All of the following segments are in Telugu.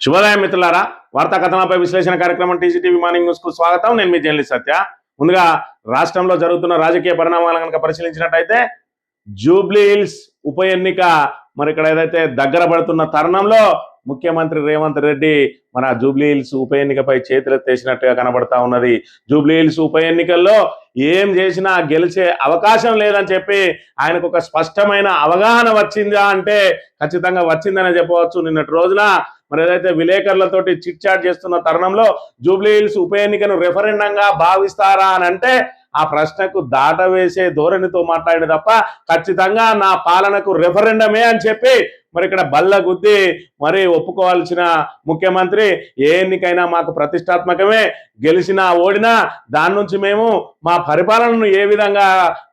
శుభోదయం మిత్రులారా, వార్తా కథనాలపై విశ్లేషణ కార్యక్రమం టీజీటీవీ మార్నింగ్ న్యూస్ కు స్వాగతం. నేను మీ జర్నలిస్ట్ సత్య. ముందుగా రాష్ట్రంలో జరుగుతున్న రాజకీయ పరిణామాలను కనుక పరిశీలించినట్టయితే జూబ్లీ హిల్స్ ఉప ఎన్నిక మరి ఇక్కడ ఏదైతే దగ్గర పడుతున్న తరుణంలో ముఖ్యమంత్రి రేవంత్ రెడ్డి మన జూబ్లీ హిల్స్ ఉప ఎన్నికపై చేతులెత్తేసినట్టుగా కనబడతా ఉన్నది. జూబ్లీ హిల్స్ ఉప ఎన్నికల్లో ఏం చేసినా గెలిచే అవకాశం లేదని చెప్పి ఆయనకు ఒక స్పష్టమైన అవగాహన వచ్చిందా అంటే ఖచ్చితంగా వచ్చిందనే చెప్పవచ్చు. నిన్నటి రోజున మరి ఏదైతే విలేకరులతోటి చిట్ చాట్ చేస్తున్న తరుణంలో జూబ్లీ హిల్స్ ఉప ఎన్నికను రెఫరెండంగా భావిస్తారా అని అంటే ఆ ప్రశ్నకు దాటవేసే ధోరణితో మాట్లాడింది తప్ప ఖచ్చితంగా నా పాలనకు రెఫరెండమే అని చెప్పి మరి ఇక్కడ బల్ల గుద్ది మరి ఒప్పుకోవాల్సిన ముఖ్యమంత్రి ఏ ఎన్నికైనా మాకు ప్రతిష్టాత్మకమే, గెలిచినా ఓడినా దాని నుంచి మేము మా పరిపాలనను ఏ విధంగా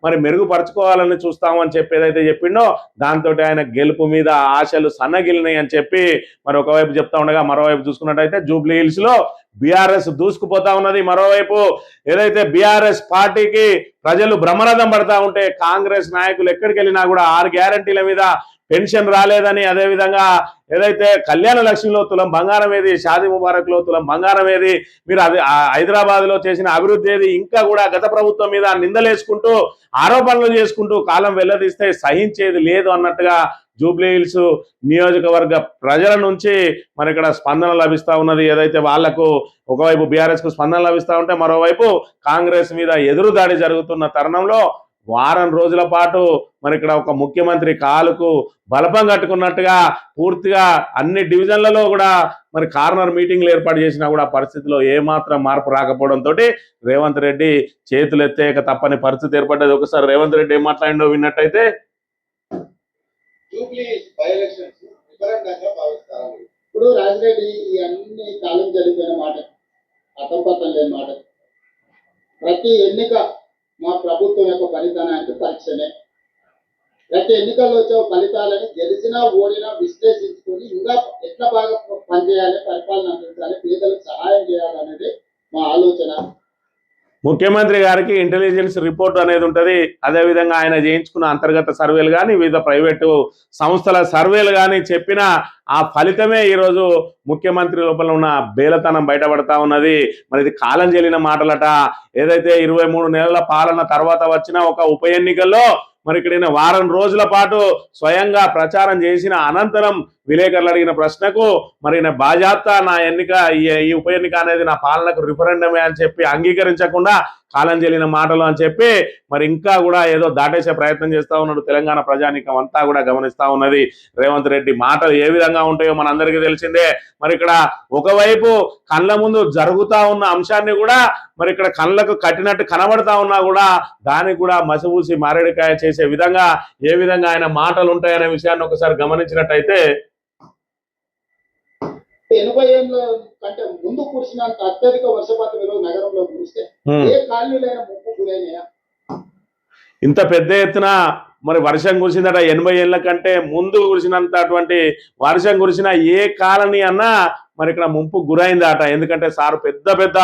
మరి మెరుగుపరచుకోవాలని చూస్తామని చెప్పి ఏదైతే చెప్పిండో దాంతో ఆయన గెలుపు మీద ఆశలు సన్నగిలినాయి అని చెప్పి మరి ఒకవైపు చెప్తా ఉండగా మరోవైపు చూసుకున్నట్టయితే జూబ్లీ హిల్స్ లో బీఆర్ఎస్ దూసుకుపోతా ఉన్నది. మరోవైపు ఏదైతే బీఆర్ఎస్ పార్టీకి ప్రజలు బ్రహ్మరథం పడతా ఉంటే కాంగ్రెస్ నాయకులు ఎక్కడికి వెళ్ళినా కూడా 6 గ్యారంటీల మీద పెన్షన్ రాలేదని, అదేవిధంగా ఏదైతే కళ్యాణ లక్ష్మిలో తులం బంగారం ఏది, షాదీ ముబారక్ లో తులం బంగారం ఏది, మీరు అది హైదరాబాద్ లో చేసిన అభివృద్ధి ఏది, ఇంకా కూడా గత ప్రభుత్వం మీద నిందలేసుకుంటూ ఆరోపణలు చేసుకుంటూ కాలం వెల్లదీస్తే సహించేది లేదు అన్నట్టుగా జూబ్లీ హిల్స్ నియోజకవర్గ ప్రజల నుంచి మరి ఇక్కడ స్పందన లభిస్తూ ఉన్నది. ఏదైతే వాళ్లకు ఒకవైపు బీఆర్ఎస్ కు స్పందన లభిస్తూ ఉంటే మరోవైపు కాంగ్రెస్ మీద ఎదురుదాడి జరుగుతున్న తరుణంలో వారం రోజుల పాటు మరి ఇక్కడ ఒక ముఖ్యమంత్రి కాలుకు బలపం కట్టుకున్నట్టుగా పూర్తిగా అన్ని డివిజన్లలో కూడా మరి కార్నర్ మీటింగ్లు ఏర్పాటు చేసినా కూడా పరిస్థితిలో ఏమాత్రం మార్పు రాకపోవడంతో రేవంత్ రెడ్డి చేతులు ఎత్తేక తప్పని పరిస్థితి ఏర్పడ్డది. ఒకసారి రేవంత్ రెడ్డి ఏం మాట్లాడిండో విన్నట్టయితే, ఇప్పుడు రాజిరెడ్డి ఈ అన్ని కాలం జరిగిన మాట అతంపతం లేని మాట, ప్రతి ఎన్నిక మా ప్రభుత్వం యొక్క ఫలితానికి పరీక్షనే. ప్రతి ఎన్నికల్లో వచ్చే ఫలితాలని గెలిచినా ఓడినా విశ్లేషించుకొని ఇంకా ఎట్లా బాగా పనిచేయాలి, పరిపాలన అందించాలి, పేదలకు సహాయం చేయాలనేది మా ఆలోచన. ముఖ్యమంత్రి గారికి ఇంటెలిజెన్స్ రిపోర్ట్ అనేది ఉంటుంది. అదేవిధంగా ఆయన చేయించుకున్న అంతర్గత సర్వేలు కానీ వివిధ ప్రైవేటు సంస్థల సర్వేలు కానీ చెప్పిన ఆ ఫలితమే ఈరోజు ముఖ్యమంత్రి లోపల ఉన్న బేలతనం బయటపడతా ఉన్నది. మరి ఇది కాలం చెల్లిన మాటలట. ఏదైతే 23 నెలల పాలన తర్వాత వచ్చిన ఒక ఉప ఎన్నికల్లో మరి ఇక్కడ వారం రోజుల పాటు స్వయంగా ప్రచారం చేసిన అనంతరం విలేకరులు అడిగిన ప్రశ్నకు మరి బాజాప్తా నా ఎన్నిక ఈ ఉప ఎన్నిక అనేది నా పాలనకు రిఫరెండమే అని చెప్పి అంగీకరించకుండా కాలం చెల్లిన మాటలు అని చెప్పి మరి ఇంకా కూడా ఏదో దాటేసే ప్రయత్నం చేస్తూ ఉన్నాడు. తెలంగాణ ప్రజానీకం అంతా కూడా గమనిస్తూ ఉన్నది. రేవంత్ రెడ్డి మాటలు ఏ విధంగా ఉంటాయో మనందరికీ తెలిసిందే. మరి ఇక్కడ ఒకవైపు కళ్ళ ముందు జరుగుతూ ఉన్న అంశాన్ని కూడా మరి ఇక్కడ కళ్ళకు కట్టినట్టు కనబడతా ఉన్నా కూడా దానికి కూడా మసిపూసి మారేడికాయ చేసే విధంగా ఏ విధంగా ఆయన మాటలు ఉంటాయనే విషయాన్ని ఒకసారి గమనించినట్టయితే, 80 ఏళ్ళ కంటే ముందు కురిసినంత అత్యధిక వర్షపాతం ఈరోజు నగరంలో కురిస్తే ఏ కాలనీలైనా ముప్పు గురైనాయా? ఇంత పెద్ద ఎత్తున మరి వర్షం కురిసిందట. 80 ఏళ్ళ కంటే ముందు కురిసినంతటువంటి వర్షం కురిసిన ఏ కాలనీ అన్నా మరి ఇక్కడ ముంపు గురైందట. ఎందుకంటే సార్ పెద్ద పెద్ద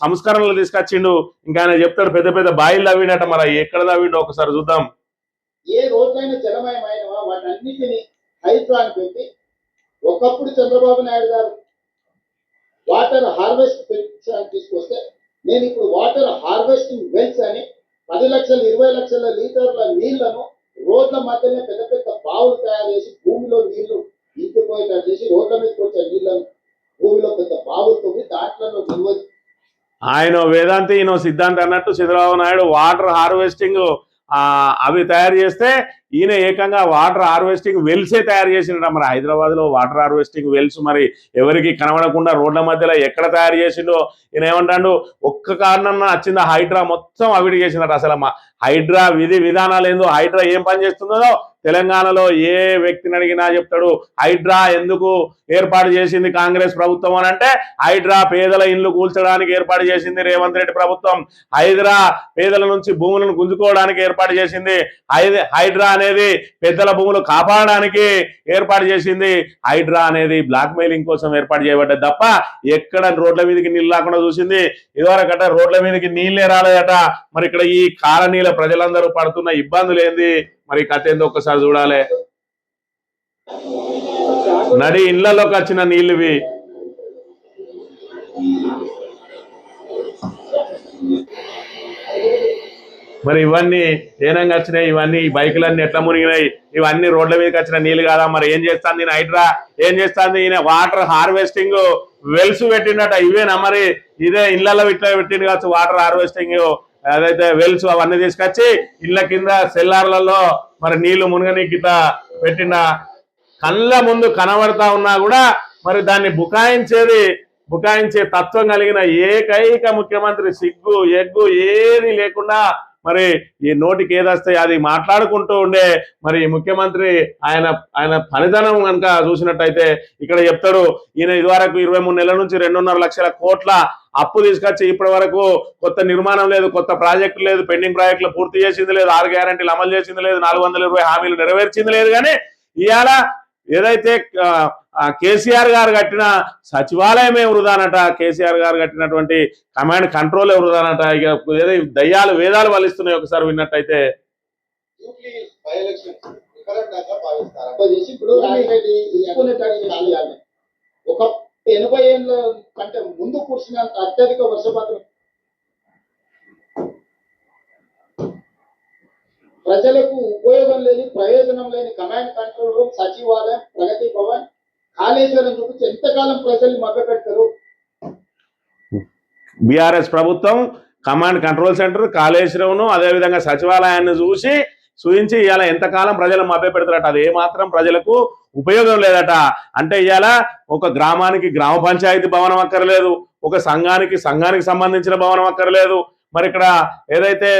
సంస్కరణలు తీసుకొచ్చిండు. ఇంకా ఆయన చెప్తాడు పెద్ద పెద్ద బాయిలు తవ్విండట. మరి ఎక్కడ తవ్విండో ఒకసారి చూద్దాం. ఏ రోజైనా జలమయమైనవా? వాటన్నిటిని హైడ్రాన్ పెట్టి ఒకప్పుడు చంద్రబాబు నాయుడు గారు వాటర్ హార్వెస్ట్ తీసుకొస్తే నేను ఇప్పుడు వాటర్ హార్వెస్టింగ్ వెల్స్ అని 10 లక్షల 20 లక్షల లీటర్ల నీళ్లను రోడ్ల మధ్యనే పెద్ద పెద్ద బావులు తయారు చేసి భూమిలో నీళ్లు ఇంకిపోయేటట్టు చేసి రోడ్ల మీదకి వచ్చే నీళ్లను భూమిలో పెద్ద బావులు తవ్వి దాంట్లో నిల్వ. ఆయన వేదాంతి ఈయన సిద్ధాంతి అన్నట్టు చంద్రబాబు నాయుడు వాటర్ హార్వెస్టింగ్ అవి తయారు చేస్తే ఈయన ఏకంగా వాటర్ హార్వెస్టింగ్ వెల్సే తయారు చేసిండ. మరి హైదరాబాద్ లో వాటర్ హార్వెస్టింగ్ వెల్స్ మరి ఎవరికి కనబడకుండా రోడ్ల మధ్యలో ఎక్కడ తయారు చేసిండో ఈయన ఏమంటాడు, ఒక్క కారణం వచ్చిందా హైడ్రా మొత్తం అవిడి చేసిందట. అసలు హైడ్రా విధి విధానాలు ఏందో, హైడ్రా ఏం పని చేస్తుందో తెలంగాణలో ఏ వ్యక్తిని అడిగినా చెప్తాడు. హైడ్రా ఎందుకు ఏర్పాటు చేసింది కాంగ్రెస్ ప్రభుత్వం అని అంటే, హైడ్రా పేదల ఇల్లు కూల్చడానికి ఏర్పాటు చేసింది రేవంత్ రెడ్డి ప్రభుత్వం. హైడ్రా పేదల నుంచి భూములను గుంజుకోవడానికి ఏర్పాటు చేసింది. హైడ్రా అనేది పెద్దల భూములు కాపాడడానికి ఏర్పాటు చేసింది. హైడ్రా అనేది బ్లాక్ మెయిలింగ్ కోసం ఏర్పాటు చేయబడ్డది తప్ప ఎక్కడ రోడ్ల మీదకి నీళ్ళు రాకుండా చూసింది. ఇదివరకట రోడ్ల మీదకి నీళ్ళే రాలేదట. మరి ఇక్కడ ఈ కాలనీల ప్రజలందరూ పడుతున్న ఇబ్బందులు ఏంది, మరి కథ ఏందో ఒక్కసారి చూడాలి. నడి ఇళ్లలోకి వచ్చిన నీళ్ళువి మరి ఇవన్నీ ఏనంగా వచ్చినాయి, ఇవన్నీ ఈ బైకులన్నీ ఎట్లా మునిగినాయి, ఇవన్నీ రోడ్ల మీదకి వచ్చిన నీళ్ళు కాదా? మరి ఏం చేస్తాను నేను హైడ్రా, ఏం చేస్తాను ఈయన? వాటర్ హార్వెస్టింగ్ వెల్స్ పెట్టిండట, ఇవేనా మరి? ఇదే ఇళ్లలో ఇట్లా పెట్టిండు కావచ్చు వాటర్ హార్వెస్టింగ్, అదైతే వెల్స్ అవన్నీ తీసుకొచ్చి ఇళ్ల కింద సెల్లార్లలో మరి నీళ్లు మునగనీకి ఇట్లా పెట్టిన కళ్ళ ముందు కనబడతా ఉన్నా కూడా మరి దాన్ని బుకాయించే తత్వం కలిగిన ఏకైక ముఖ్యమంత్రి, సిగ్గు ఎగ్గు ఏది లేకుండా మరి ఈ నోటికి ఏదొస్తాయి అది మాట్లాడుకుంటూ ఉండే మరి ముఖ్యమంత్రి ఆయన పనితనం కనుక చూసినట్టయితే ఇక్కడ చెప్తాడు, ఈయన ఇదివరకు 23 నెలల నుంచి 2.5 లక్షల కోట్ల అప్పు తీసుకొచ్చి ఇప్పటి వరకు కొత్త నిర్మాణం లేదు, కొత్త ప్రాజెక్టు లేదు, పెండింగ్ ప్రాజెక్టులు పూర్తి చేసింది లేదు, 6 గ్యారెంటీలు అమలు చేసింది లేదు, 420 హామీలు నెరవేర్చింది లేదు. కానీ ఇవాళ ఏదైతే కేసీఆర్ గారు కట్టిన సచివాలయమే వృధానట, కేసీఆర్ గారు కట్టినటువంటి కమాండ్ కంట్రోల్ వృధానట. ఇక ఏదో దయ్యాలు వేదాలు వలిస్తున్నాయి ఒకసారి విన్నట్టయితే. ఇప్పుడు ఒక 80 ఏళ్ళ కంటే ముందు కూర్చున్నంత అత్యధిక వర్షపాతం ప్రజలకు ఉపయోగం లేని ప్రయోజనం లేని కమాండ్ కంట్రోల్ రూమ్, సచివాలయం, ప్రగతి భవన్, కాళేశ్వరం చూపించి ఎంతకాలం ప్రజల్ని మభ్యపెడతారు? బీఆర్ఎస్ ప్రభుత్వం కమాండ్ కంట్రోల్ సెంటర్, కాళేశ్వరంను అదేవిధంగా సచివాలయాన్ని చూపించి ఇవాళ ఎంతకాలం ప్రజలు మభ్యపెడతారట. అది ఏమాత్రం ప్రజలకు ఉపయోగం లేదట. అంటే ఇవాళ ఒక గ్రామానికి గ్రామ పంచాయతీ భవనం అక్కర్లేదు, ఒక సంఘానికి సంబంధించిన భవనం అక్కర్లేదు. మరి ఇక్కడ ఏదైతే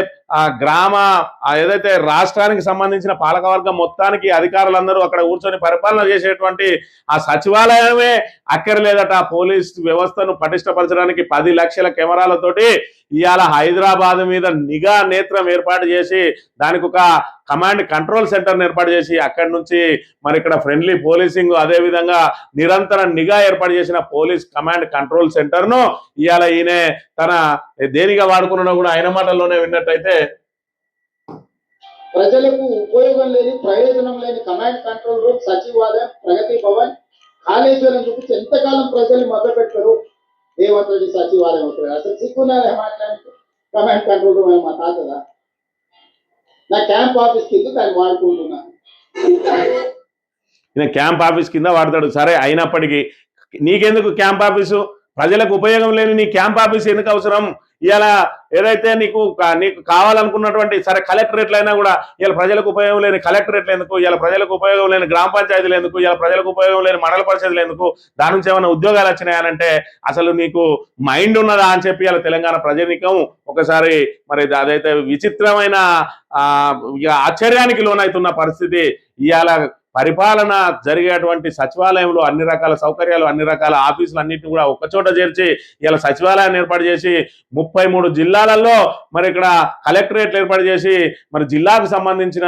ఏదైతే రాష్ట్రానికి సంబంధించిన పాలకవర్గం మొత్తానికి అధికారులందరూ అక్కడ కూర్చొని పరిపాలన చేసేటువంటి ఆ సచివాలయమే అక్కర్లేదట. పోలీస్ వ్యవస్థను పటిష్టపరచడానికి 10 లక్షల కెమెరాలతోటి ఇవాళ హైదరాబాద్ మీద నిఘా నేత్రం ఏర్పాటు చేసి దానికి ఒక కమాండ్ కంట్రోల్ సెంటర్ ఏర్పాటు చేసి అక్కడి నుంచి మరి ఇక్కడ ఫ్రెండ్లీ పోలీసింగ్, అదేవిధంగా నిరంతర నిఘా ఏర్పాటు చేసిన పోలీస్ కమాండ్ కంట్రోల్ సెంటర్ను ఇవాళ ఈయన తన దేనిగా వాడుకున్నా కూడా ఆయన మాటల్లోనే విన్నట్టయితే, ప్రజలకు ఉపయోగం లేని ప్రయోజనం లేని కమాండ్ కంట్రోల్ రూమ్, సచివాలయం, ప్రగతి భవన్, కాళేశ్వరం చూపించి ఎంతకాలం ప్రజల్ని మభ్యపెడతారు? రేవంత్ రెడ్డి సచివాలయం అవుతారు. అసలు సిగ్గున్నారే మాట్లాడి కమాండ్ కంట్రోల్ రూమ్ మా తాతదా? నా క్యాంప్ ఆఫీస్ కింద దాన్ని వాడుకుంటున్నా. క్యాంప్ ఆఫీస్ కింద వాడతాడు. సరే, అయినప్పటికీ నీకెందుకు క్యాంప్ ఆఫీసు? ప్రజలకు ఉపయోగం లేని నీ క్యాంప్ ఆఫీస్ ఎందుకు అవసరం? ఇలా ఏదైతే నీకు కావాలనుకున్నటువంటి సరే కలెక్టరేట్లు అయినా కూడా ఇలా ప్రజలకు ఉపయోగం లేని కలెక్టరేట్లు ఎందుకు? ఇలా ప్రజలకు ఉపయోగం లేని గ్రామ పంచాయతీలు ఎందుకు? ఇలా ప్రజలకు ఉపయోగం లేని మండల పరిషత్లు ఎందుకు? దాని నుంచి ఏమైనా ఉద్యోగాలు వచ్చినాయనంటే అసలు నీకు మైండ్ ఉన్నదా అని చెప్పి ఇలా తెలంగాణ ప్రజానీకం ఒకసారి మరి అదైతే విచిత్రమైన ఆశ్చర్యానికి లోనవుతున్న పరిస్థితి. ఇవాళ పరిపాలన జరిగేటువంటి సచివాలయంలో అన్ని రకాల సౌకర్యాలు, అన్ని రకాల ఆఫీసులు అన్నింటినీ కూడా ఒక్కచోట చేర్చి ఇలా సచివాలయాన్ని ఏర్పాటు చేసి 33 జిల్లాలలో మరి ఇక్కడ కలెక్టరేట్లు ఏర్పాటు చేసి మరి జిల్లాకు సంబంధించిన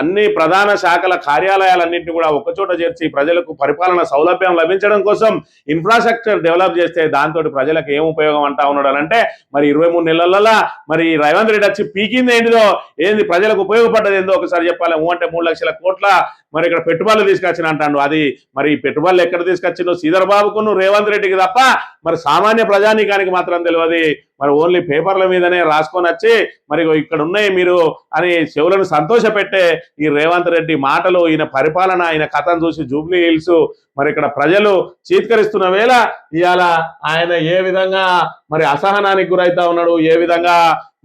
అన్ని ప్రధాన శాఖల కార్యాలయాలన్నింటినీ కూడా ఒక్కచోట చేర్చి ప్రజలకు పరిపాలన సౌలభ్యం లభించడం కోసం ఇన్ఫ్రాస్ట్రక్చర్ డెవలప్ చేస్తే దాంతో ప్రజలకు ఏం ఉపయోగం అంటా ఉన్నాడు అంటే మరి 23 నెలలలో మరి రేవంత్ రెడ్డి వచ్చి పీకింది ఏంది ప్రజలకు ఉపయోగపడ్డది ఏందో ఒకసారి చెప్పాలి. అంటే 3 లక్షల కోట్ల మరి ఇక్కడ పెట్టుబడులు తీసుకొచ్చిన అంటాడు. అది మరి పెట్టుబడులు ఎక్కడ తీసుకొచ్చిందో శ్రీధర్ బాబుకును రేవంత్ రెడ్డికి తప్ప మరి సామాన్య ప్రజానీకానికి మాత్రం తెలియదు. మరి ఓన్లీ పేపర్ల మీదనే రాసుకొని వచ్చి మరి ఇక్కడ ఉన్నాయి మీరు అని చెవులను సంతోషపెట్టే ఈ రేవంత్ రెడ్డి మాటలు, ఈయన పరిపాలన, ఆయన కథను చూసి జూబ్లీ హిల్స్ మరి ఇక్కడ ప్రజలు చీత్కరిస్తున్న వేళ ఇవాళ ఆయన ఏ విధంగా మరి అసహనానికి గురైతా ఉన్నాడు, ఏ విధంగా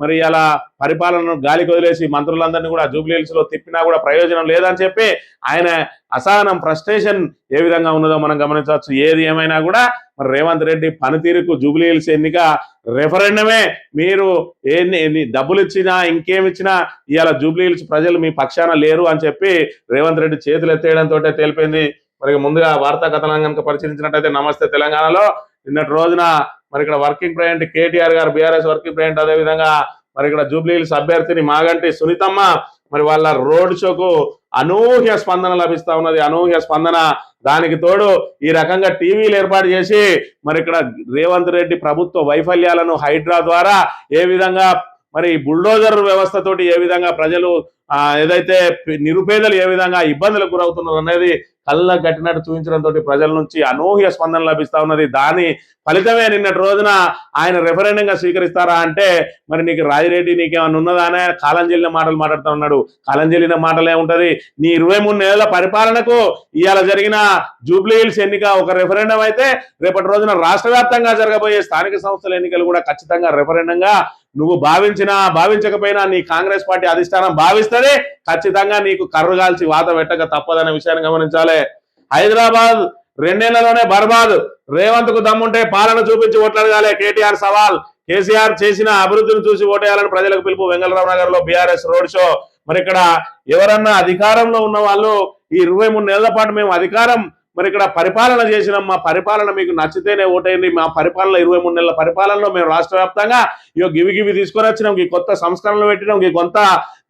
మరి ఇలా పరిపాలనను గాలికి వదిలేసి మంత్రులందరినీ కూడా జూబ్లీ హిల్స్ లో తిప్పినా కూడా ప్రయోజనం లేదని చెప్పి ఆయన అసహనం, ఫ్రస్ట్రేషన్ ఏ విధంగా ఉన్నదో మనం గమనించవచ్చు. ఏది ఏమైనా కూడా మరి రేవంత్ రెడ్డి పనితీరుకు జూబ్లీ హిల్స్ ఎన్నిక రెఫరెండమే, మీరు డబ్బులు ఇచ్చినా ఇంకేమిచ్చినా ఇవాళ జూబ్లీ హిల్స్ ప్రజలు మీ పక్షాన లేరు అని చెప్పి రేవంత్ రెడ్డి చేతులు ఎత్తేయడంతో తెలిపింది. మరి ముందుగా వార్తా కథనం కనుక పరిశీలించినట్టయితే నమస్తే తెలంగాణలో నిన్నటి రోజున మరి ఇక్కడ వర్కింగ్ ప్రెసిడెంట్ కేటీఆర్ గారు, బీఆర్ఎస్ వర్కింగ్ ప్రెసిడెంట్, అదేవిధంగా మరి ఇక్కడ జూబ్లీ హిల్స్ అభ్యర్థిని మాగంటి సునీతమ్మ మరి వాళ్ళ రోడ్ షోకు అనూహ్య స్పందన లభిస్తా ఉన్నది. అనూహ్య స్పందన, దానికి తోడు ఈ రకంగా టీవీలు ఏర్పాటు చేసి మరి ఇక్కడ రేవంత్ రెడ్డి ప్రభుత్వ వైఫల్యాలను హైడ్రా ద్వారా ఏ విధంగా మరి బుల్డోజర్ వ్యవస్థతోటి ఏ విధంగా ప్రజలు ఏదైతే నిరుపేదలు ఏ విధంగా ఇబ్బందులకు గురవుతున్నారు అనేది కళ్ళ కట్టినట్టు చూపించడంతో ప్రజల నుంచి అనూహ్య స్పందన లభిస్తా ఉన్నది. దాని ఫలితమే నిన్నటి రోజున ఆయన రెఫరెండంగా స్వీకరిస్తారా అంటే మరి నీకు రాజిరెడ్డి నీకేమన్నా ఉన్నదా అనే కాలంజెల్లిన మాటలు మాట్లాడుతూ ఉన్నాడు. కాలంజెల్లిన మాటలే ఉంటది. నీ 23 నెలల పరిపాలనకు ఇవాళ జరిగిన జూబ్లీ హిల్స్ ఎన్నిక ఒక రెఫరెండం అయితే రేపటి రోజున రాష్ట్ర వ్యాప్తంగా జరగబోయే స్థానిక సంస్థల ఎన్నికలు కూడా ఖచ్చితంగా రెఫరెండంగా నువ్వు భావించకపోయినా నీ కాంగ్రెస్ పార్టీ అధిష్టానం భావిస్తుంది. ఖచ్చితంగా నీకు కర్రుగాల్చి వాత పెట్టక తప్పదనే విషయాన్ని గమనించాలి. హైదరాబాద్ 2 నెలల్లోనే బర్బాద్. రేవంత్ కు దమ్ముంటే పాలన చూపించి ఓట్లాడగాలి. కేటీఆర్ సవాల్. కేసీఆర్ చేసిన అభివృద్ధిని చూసి ఓటేయాలని ప్రజలకు పిలుపు. వెంగళరావు నగర్ లో బీఆర్ఎస్ రోడ్ షో. మరి ఇక్కడ ఎవరన్నా అధికారంలో ఉన్న వాళ్ళు ఈ 23 నెలల పాటు మేము అధికారం మరి ఇక్కడ పరిపాలన చేసినాం, మా పరిపాలన మీకు నచ్చితేనే ఓటేయండి, మా పరిపాలన 23 నెలల పరిపాలనలో మేము రాష్ట్ర వ్యాప్తంగా గివి తీసుకొని వచ్చినాం, ఈ కొత్త సంస్కరణలు పెట్టినాం, ఈ కొత్త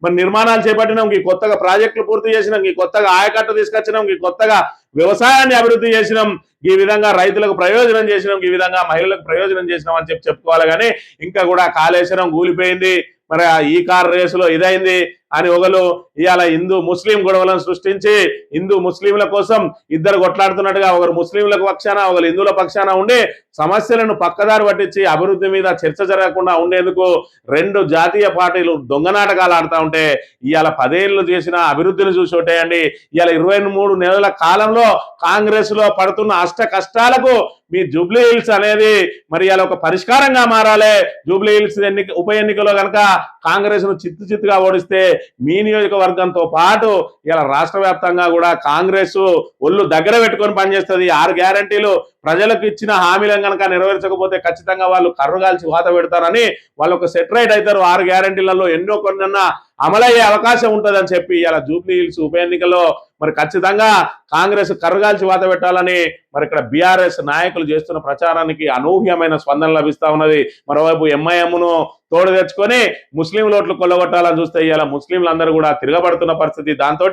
మరి నిర్మాణాలు చేపట్టినాం, ఈ కొత్తగా ప్రాజెక్టులు పూర్తి చేసినాం, ఈ కొత్తగా ఆయకట్టు తీసుకొచ్చినాం, ఈ కొత్తగా వ్యవసాయాన్ని అభివృద్ధి చేసినాం, ఈ విధంగా రైతులకు ప్రయోజనం చేసినాం, ఈ విధంగా మహిళలకు ప్రయోజనం చేసినాం అని చెప్పుకోవాలి. కానీ ఇంకా కూడా కాళేశ్వరం కూలిపోయింది, మరి ఈ కార్ రేసులో ఇదైంది అని ఒకరు ఇవాళ హిందూ ముస్లిం గొడవలను సృష్టించి హిందూ ముస్లింల కోసం ఇద్దరు కొట్లాడుతున్నట్టుగా ఒకరు ముస్లింల పక్షాన ఒకరు హిందువుల పక్షాన ఉండి సమస్యలను పక్కదారి పట్టించి అభివృద్ధి మీద చర్చ జరగకుండా ఉండేందుకు 2 జాతీయ పార్టీలు దొంగ నాటకాలు ఆడుతూ ఉంటే ఇవాళ 10 ఏళ్ళు చేసిన అభివృద్ధిని చూసి ఓటేయండి. ఇవాళ 23 నెలల కాలంలో కాంగ్రెస్ లో పడుతున్న అష్ట కష్టాలకు మీ జూబ్లీ హిల్స్ అనేది మరి ఇలా ఒక పరిష్కారంగా మారాలి. జూబ్లీ హిల్స్ ఉప ఎన్నికలో కనుక కాంగ్రెస్ ను చిత్తుగా ఓడిస్తే మీ నియోజకవర్గంతో పాటు ఇలా రాష్ట్ర వ్యాప్తంగా కూడా కాంగ్రెస్ ఒళ్ళు దగ్గర పెట్టుకొని పనిచేస్తుంది. 6 గ్యారంటీలు ప్రజలకు ఇచ్చిన హామీలను కనుక నెరవేర్చకపోతే ఖచ్చితంగా వాళ్ళు కర్రుగాల్చి వాత పెడతారని వాళ్ళు ఒక సెటరైట్ అవుతారు. 6 గ్యారంటీలలో ఎన్నో కొన్నన్నా అమలయ్యే అవకాశం ఉంటుందని చెప్పి ఇలా జూబ్లీ హిల్స్ ఉప ఎన్నికల్లో మరి ఖచ్చితంగా కాంగ్రెస్ కర్రుగాల్చి వాత పెట్టాలని మరి ఇక్కడ బీఆర్ఎస్ నాయకులు చేస్తున్న ప్రచారానికి అనూహ్యమైన స్పందన లభిస్తా ఉన్నది. మరోవైపు ఎంఐఎంను తోడు తెచ్చుకొని ముస్లిం ఓట్లు కొల్లగొట్టాలని చూస్తే ఇలా ముస్లింలందరూ కూడా తిరగబడుతున్న పరిస్థితి. దాంతో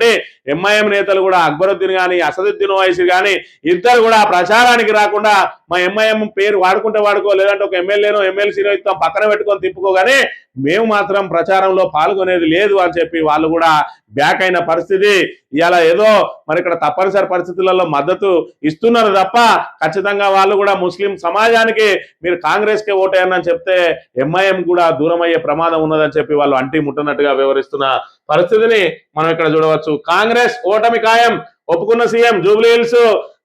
ఎంఐఎం నేతలు కూడా అక్బరుద్దీన్ కానీ అసదుద్దీన్ ఓవైసీ కానీ ఇద్దరు కూడా ప్రచారానికి రాకుండా మా ఎంఐఎం పేరు వాడుకుంటే వాడుకో, లేదంటే ఒక ఎమ్మెల్యేనో ఎమ్మెల్సీనో ఇస్తాం పక్కన పెట్టుకొని తిప్పుకోగానే మేము మాత్రం ప్రచారంలో పాల్గొనేది లేదు అని చెప్పి వాళ్ళు కూడా బ్యాక్ అయిన పరిస్థితి. ఇలా ఏదో మరి ఇక్కడ తప్పనిసరి పరిస్థితులలో మద్దతు ఇస్తున్నారు తప్ప ఖచ్చితంగా వాళ్ళు కూడా ముస్లిం సమాజానికి మీరు కాంగ్రెస్ కే ఓటేయని చెప్తే ఎంఐఎం కూడా దూరం అయ్యే ప్రమాదం ఉన్నదని చెప్పి వాళ్ళు అంటి ముట్టనట్టుగా వ్యవహరిస్తున్న పరిస్థితిని మనం ఇక్కడ చూడవచ్చు. కాంగ్రెస్ ఓటమి ఖాయం, ఒప్పుకున్న సీఎం. జూబ్లీ హిల్స్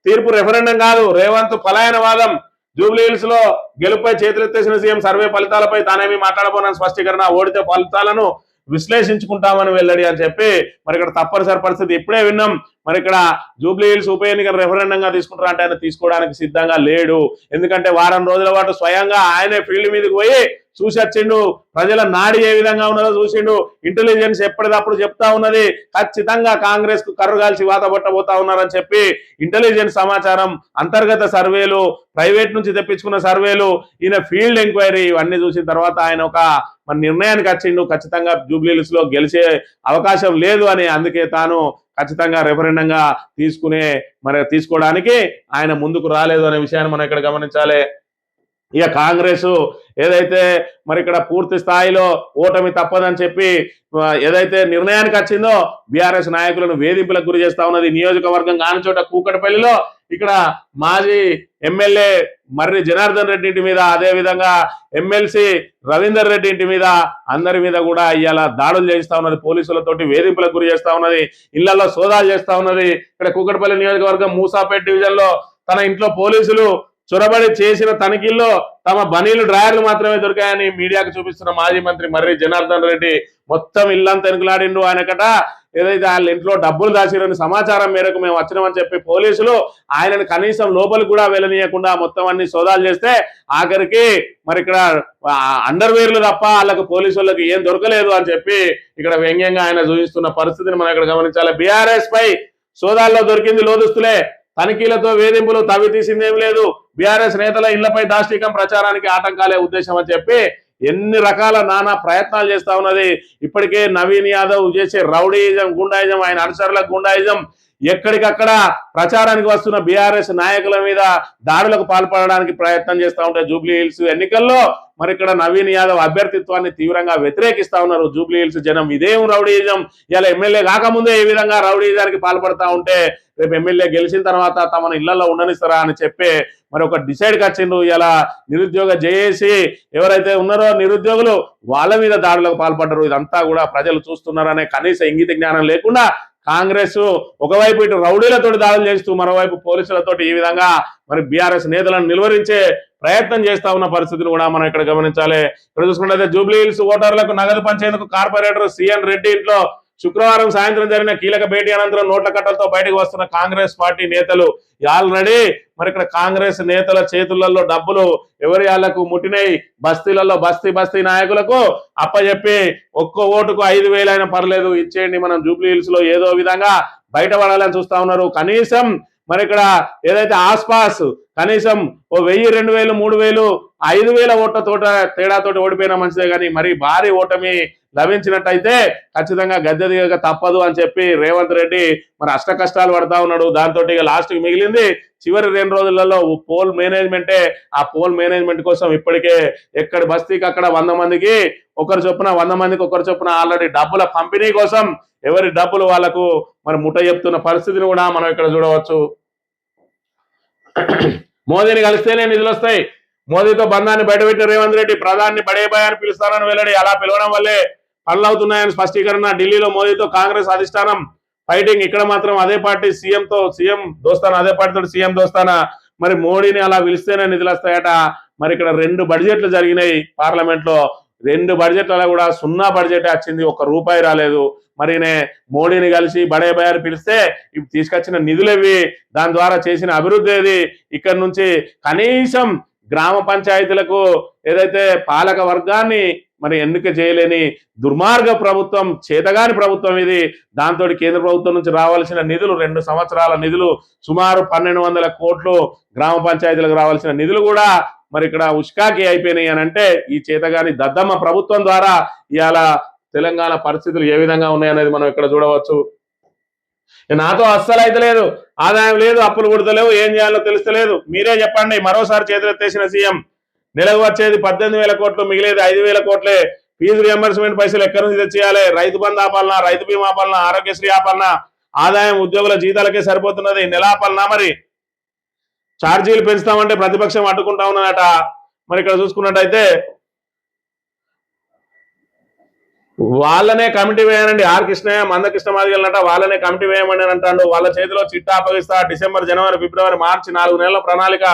తీర్పు రెఫరెండం కాదు, రేవంత్ పలాయనవాదం. జూబ్లీ హిల్స్ లో గెలుపై చేతులెత్తేసిన సీఎం సర్వే ఫలితాలపై తానేమీ మాట్లాడబోనని స్పష్టీకరణ. ఓడితే ఫలితాలను విశ్లేషించుకుంటామని వెల్లడి అని చెప్పి మరి ఇక్కడ తప్పనిసరి పరిస్థితి ఇప్పుడే విన్నాం. మరి ఇక్కడ జూబ్లీ హిల్స్ ఉప ఎన్నిక రెఫరెండంగా తీసుకుంటారా అంటే ఆయన తీసుకోవడానికి సిద్ధంగా లేడు. ఎందుకంటే వారం రోజుల పాటు స్వయంగా ఆయనే ఫీల్డ్ మీదకి పోయి చూసి వచ్చిండు, ప్రజల నాడి ఏ విధంగా ఉన్నదో చూసిండు. ఇంటెలిజెన్స్ ఎప్పటికప్పుడు చెప్తా ఉన్నది ఖచ్చితంగా కాంగ్రెస్ కు కర్రుగాల్చి వాత పట్టబోతా ఉన్నారని చెప్పి ఇంటెలిజెన్స్ సమాచారం, అంతర్గత సర్వేలు, ప్రైవేట్ నుంచి తెప్పించుకున్న సర్వేలు, ఈయన ఫీల్డ్ ఎంక్వైరీ ఇవన్నీ చూసిన తర్వాత ఆయన ఒక మన నిర్ణయానికి వచ్చిండు. ఖచ్చితంగా జూబ్లీ హిల్స్ లో గెలిచే అవకాశం లేదు అని, అందుకే తాను ఖచ్చితంగా రెఫరెండంగా తీసుకోవడానికి ఆయన ముందుకు రాలేదు అనే విషయాన్ని మనం ఇక్కడ గమనించాలి. ఇక కాంగ్రెస్ ఏదైతే మరి ఇక్కడ పూర్తి స్థాయిలో ఓటమి తప్పదని చెప్పి ఏదైతే నిర్ణయానికి వచ్చిందో బీఆర్ఎస్ నాయకులను వేధింపులకు గురి చేస్తా ఉన్నది. నియోజకవర్గం కాని చోట కూకట్పల్లిలో ఇక్కడ మాజీ ఎమ్మెల్యే మర్రి జనార్దన్ రెడ్డి ఇంటి మీద, అదే విధంగా ఎమ్మెల్సీ రవీందర్ రెడ్డి ఇంటి మీద, అందరి మీద కూడా ఇవాళ దాడులు చేస్తా ఉన్నది. పోలీసులతోటి వేధింపులకు గురి చేస్తా ఉన్నది, ఇళ్లలో సోదాలు చేస్తా ఉన్నది. ఇక్కడ కూకట్పల్లి నియోజకవర్గం మూసాపేట డివిజన్ లో తన ఇంట్లో పోలీసులు చొరబడి చేసిన తనిఖీల్లో తమ బనీలు డ్రాయర్లు మాత్రమే దొరికాయని మీడియాకు చూపిస్తున్న మాజీ మంత్రి మర్రి జనార్దన్ రెడ్డి మొత్తం ఇల్లంతా ఎనుకులాడిండు. ఆయనకట ఏదైతే వాళ్ళ ఇంట్లో డబ్బులు దాచిరని సమాచారం మేరకు మేము వచ్చినామని చెప్పి పోలీసులు ఆయనను కనీసం లోపలికి కూడా వెళ్ళనీయకుండా మొత్తం అన్ని సోదాలు చేస్తే ఆఖరికి మరి ఇక్కడ అండర్వేర్లు తప్ప వాళ్ళకు పోలీసు వాళ్ళకి ఏం దొరకలేదు అని చెప్పి ఇక్కడ వ్యంగ్యంగా ఆయన చూపిస్తున్న పరిస్థితిని మనం ఇక్కడ గమనించాలి. బీఆర్ఎస్ పై సోదాల్లో దొరికింది లోదుస్తులే, తనిఖీలతో వేధింపులు తవ్వి తీసిందేం లేదు, బీఆర్ఎస్ నేతల ఇళ్లపై దాష్టికం ప్రచారానికి ఆటంకాలే ఉద్దేశం అని చెప్పి ఎన్ని రకాల నానా ప్రయత్నాలు చేస్తా ఉన్నది. ఇప్పటికే నవీన్ యాదవ్ చేసే రౌడీయిజం, గుండాయిజం, ఆయన అనుచరుల గుండాయిజం, ఎక్కడికక్కడ ప్రచారానికి వస్తున్న బీఆర్ఎస్ నాయకుల మీద దాడులకు పాల్పడడానికి ప్రయత్నం చేస్తూ ఉంటే జూబ్లీ హిల్స్ ఎన్నికల్లో మరి ఇక్కడ నవీన్ యాదవ్ అభ్యర్థిత్వాన్ని తీవ్రంగా వ్యతిరేకిస్తా ఉన్నారు జూబ్లీ హిల్స్ జనం. ఇదేం రౌడీయిజం, ఇలా ఎమ్మెల్యే కాకముందే ఏ విధంగా రౌడీయిజానికి పాల్పడతా ఉంటే రేపు ఎమ్మెల్యే గెలిచిన తర్వాత తమను ఇళ్లలో ఉండనిస్తారా అని చెప్పి మరి ఒక డిసైడ్కి వచ్చిండ్రు. ఇలా నిరుద్యోగ జేఏసీ ఎవరైతే ఉన్నారో నిరుద్యోగులు వాళ్ళ మీద దాడులకు పాల్పడ్డారు. ఇదంతా కూడా ప్రజలు చూస్తున్నారనే కనీస ఇంగిత జ్ఞానం లేకుండా కాంగ్రెస్ ఒకవైపు ఇటు రౌడీలతోటి దాడులు చేస్తూ మరోవైపు పోలీసులతోటి ఈ విధంగా మరి బీఆర్ఎస్ నేతలను నిలువరించే ప్రయత్నం చేస్తా ఉన్న పరిస్థితిని కూడా మనం ఇక్కడ గమనించాలి. ఇక్కడ చూసుకుంటే జూబ్లీ హిల్స్ ఓటర్లకు నగదు పంచేందుకు కార్పొరేటర్ సిఎన్ రెడ్డి ఇంట్లో శుక్రవారం సాయంత్రం జరిగిన కీలక భేటీ అనంతరం నోట్ల కట్టలతో బయటకు వస్తున్న కాంగ్రెస్ పార్టీ నేతలు ఆల్రెడీ మరి ఇక్కడ కాంగ్రెస్ నేతల చేతులలో డబ్బులు ఎవరి వాళ్ళకు ముట్టినాయి. బస్తీలలో బస్తీ నాయకులకు అప్పచెప్పి ఒక్క ఓటుకు 5,000 అయినా పర్లేదు ఇచ్చేయండి, మనం జూబ్లీ హిల్స్ లో ఏదో విధంగా బయటపడాలని చూస్తా ఉన్నారు. కనీసం మరి ఇక్కడ ఏదైతే ఆస్పాస్ కనీసం ఓ 1,000, 2,000, 3,000, 5,000 ఓట్ల తేడాతోటి ఓడిపోయినా మంచిదే, కానీ మరి భారీ ఓటమి లభించినట్టయితే ఖచ్చితంగా గద్దె దిగక తప్పదు అని చెప్పి రేవంత్ రెడ్డి మరి అష్ట కష్టాలు పడతా ఉన్నాడు. దాంతో ఇక లాస్ట్ కి మిగిలింది చివరి 2 రోజులలో పోల్ మేనేజ్మెంటే. ఆ పోల్ మేనేజ్మెంట్ కోసం ఇప్పటికే ఎక్కడి బస్తీకి అక్కడ 100 మందికి ఒకరు చొప్పున 100 మందికి ఒకరు చొప్పున ఆల్రెడీ డబ్బుల పంపిణీ కోసం ఎవరి డబ్బులు వాళ్లకు మరి ముఠ చెప్తున్న పరిస్థితిని కూడా మనం ఇక్కడ చూడవచ్చు. మోదీని కలిస్తేనే నిధులు వస్తాయి, మోదీతో బంధాన్ని బయటపెట్టిన రేవంత్ రెడ్డి ప్రధాని బడేబాయ్ అని పిలుస్తానని వెల్లడి. అలా పిలవడం వల్లే పనులవుతున్నాయని స్పష్టీకరణ. ఢిల్లీలో మోదీతో కాంగ్రెస్ అధిష్టానం ఫైటింగ్, ఇక్కడ మాత్రం అదే పార్టీ సీఎం దోస్తానా, అదే పార్టీతో సీఎం దోస్తానా. మరి మోడీని అలా పిలిస్తేనే నిధులు వస్తాయట. మరి ఇక్కడ 2 బడ్జెట్లు జరిగినాయి పార్లమెంట్ లో, 2 బడ్జెట్లలో కూడా 0 బడ్జెట్ వచ్చింది, ₹1 రాలేదు. మరి మోడీని కలిసి బడేబాయ్ అని పిలిస్తే ఇప్పుడు తీసుకొచ్చిన నిధులేవి, దాని ద్వారా చేసిన అభివృద్ధి ఏది? ఇక్కడ నుంచి కనీసం గ్రామ పంచాయతీలకు ఏదైతే పాలక వర్గాన్ని మరి ఎన్నిక చేయలేని దుర్మార్గ ప్రభుత్వం, చేతగాని ప్రభుత్వం ఇది. దాంతో కేంద్ర ప్రభుత్వం నుంచి రావాల్సిన నిధులు 2 సంవత్సరాల నిధులు సుమారు 1,200 కోట్లు గ్రామ పంచాయతీలకు రావాల్సిన నిధులు కూడా మరి ఇక్కడ ఉష్కాకి అయిపోయినాయి అని అంటే ఈ చేతగాని దద్దమ్మ ప్రభుత్వం ద్వారా ఇవాళ తెలంగాణ పరిస్థితులు ఏ విధంగా ఉన్నాయనేది మనం ఇక్కడ చూడవచ్చు. నాతో అస్సలు అయితే లేదు, ఆదాయం లేదు, అప్పులు పుడతలేవు, ఏం చేయాలో తెలుస్తలేదు, మీరే చెప్పండి. మరోసారి చేతులెత్తేసిన సీఎం. నెలకు వచ్చేది 18,000 కోట్లు, మిగిలేది 5,000 కోట్లే. ఫీజు రియంబర్స్మెంట్ పైసలు ఎక్కడి నుంచి తెచ్చేయాలి? రైతు బంధు ఆపాలనా, రైతు బీమా ఆపాలనా, ఆరోగ్యశ్రీ ఆపాలనా? ఆదాయం ఉద్యోగుల జీతాలకే సరిపోతున్నది, నెల ఆపాలనా? మరి ఛార్జీలు పెంచుతామంటే ప్రతిపక్షం అడ్డుకుంటా ఉన్నదట. మరి ఇక్కడ చూసుకున్నట్టయితే వాళ్ళనే కమిటీ వేయనండి, ఆర్ కృష్ణయ్య మందకృష్ణ మాదిగలనట, వాళ్ళనే కమిటీ వేయమని అంటాడు. వాళ్ళ చేతిలో చిట్టా అప్పగిస్తా, డిసెంబర్, జనవరి, ఫిబ్రవరి, మార్చి 4 నెలల ప్రణాళిక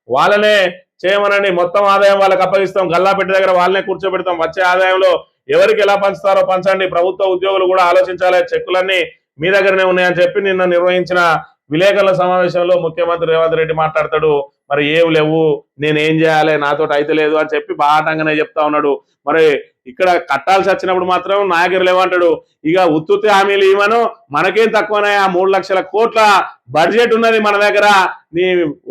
వాళ్ళనే చేయమనండి, మొత్తం ఆదాయం వాళ్ళకి అప్పగిస్తాం, గల్లాపెట్టి దగ్గర వాళ్ళనే కూర్చోబెడతాం, వచ్చే ఆదాయంలో ఎవరికి ఎలా పంచుతారో పంచండి, ప్రభుత్వ ఉద్యోగులు కూడా ఆలోచించాలి, చెక్కులన్నీ మీ దగ్గరనే ఉన్నాయని చెప్పి నిన్న నిర్వహించిన విలేకరుల సమావేశంలో ముఖ్యమంత్రి రేవంత్ రెడ్డి మాట్లాడతాడు. మరి ఏం లేవు, నేనేం చేయాలి, నాతోటి అయితే లేదు అని చెప్పి బాటంగానే చెప్తా ఉన్నాడు. మరి ఇక్కడ కట్టాల్సి వచ్చినప్పుడు మాత్రం నాయకులు ఏమంటాడు, ఇక ఉత్తుత్తి హామీలు ఇవ్వను, మనకేం తక్కువనే, ఆ 3 లక్షల కోట్ల బడ్జెట్ ఉన్నది మన దగ్గర, నీ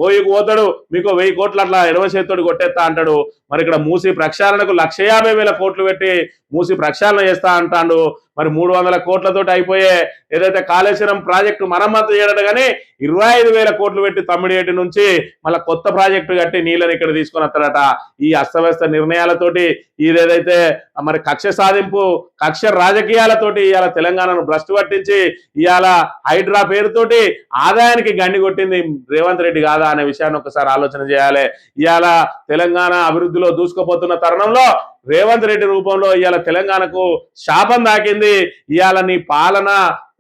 ఓయికి పోతాడు, మీకు 1000 కోట్లు అట్లా ఎడవ చేతితోటి కొట్టేస్తా అంటాడు. మరి ఇక్కడ మూసి ప్రక్షాళనకు 150,000 కోట్లు పెట్టి మూసి ప్రక్షాళన చేస్తా అంటాడు. మరి 300 కోట్లతోటి అయిపోయే ఏదైతే కాళేశ్వరం ప్రాజెక్టు మరమ్మతు చేయడం కానీ 25,000 కోట్లు పెట్టి తమ్మిడియేటి నుంచి మళ్ళీ కొత్త ప్రాజెక్టు కట్టి నీళ్ళని ఇక్కడ తీసుకొని వస్తాడట. ఈ అస్తవ్యస్త నిర్ణయాలతోటి ఇదేదైతే మరి కక్ష సాధింపు, కక్ష రాజకీయాలతోటి ఇవాళ తెలంగాణను భ్రష్టు పట్టించి ఇవాళ హైడ్రా పేరుతోటి ఆదాయానికి గండి కొట్టింది రేవంత్ రెడ్డి కాదా అనే విషయాన్ని ఒకసారి ఆలోచన చేయాలి. ఇవాళ తెలంగాణ అభివృద్ధిలో దూసుకుపోతున్న తరుణంలో రేవంత్ రెడ్డి రూపంలో ఇవాళ తెలంగాణకు శాపం దాకింది. ఇవాళ నీ పాలన